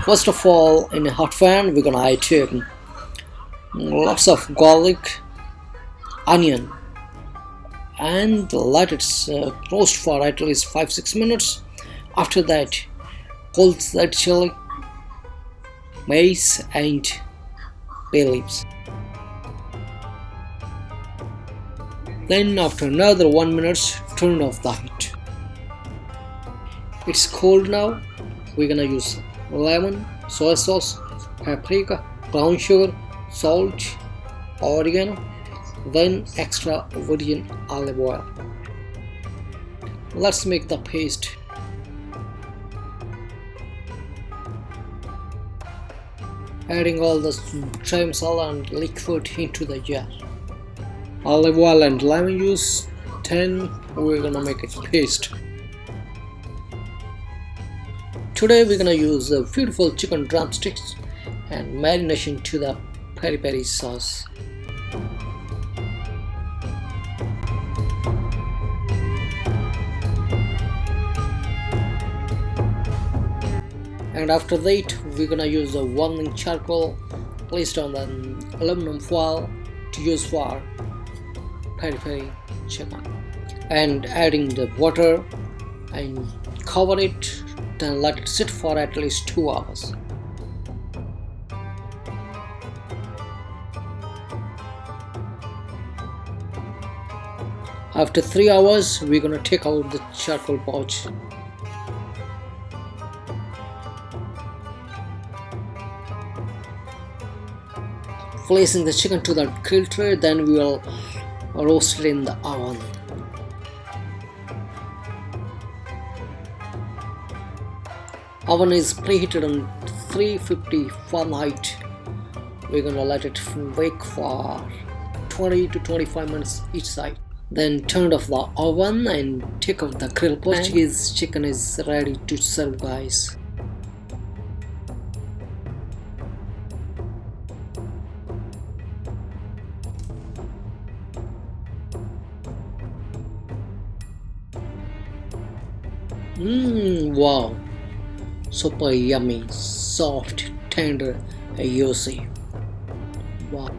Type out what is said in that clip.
First of all, in a hot pan, we're gonna add lots of garlic, onion, and let it roast for at least 5-6 minutes. After that, whole red chili, mace, and bay leaves. Then after another 1 minute, turn off the heat. It's cold now. We're gonna use lemon, soy sauce, paprika, brown sugar, salt, oregano, then extra virgin olive oil. Let's make the paste. Adding all the dry masala and liquid into the jar. Olive oil and lemon juice. Then we're gonna make it paste. Today we're gonna use the beautiful chicken drumsticks and marination to the peri peri sauce. And after that, we're gonna use the warming charcoal placed on the aluminum foil to use for peri peri chicken, and adding the water and cover it, then let it sit for at least 2 hours. After 3 hours, we're gonna take out the charcoal pouch. Placing the chicken to the grill tray, then we will roast it in the oven. Oven is preheated on 350 Fahrenheit. We're gonna let it bake for 20 to 25 minutes each side. Then turn off the oven and take off the grill. Portuguese chicken is ready to serve, guys. Wow, super yummy, soft, tender, and juicy. Wow.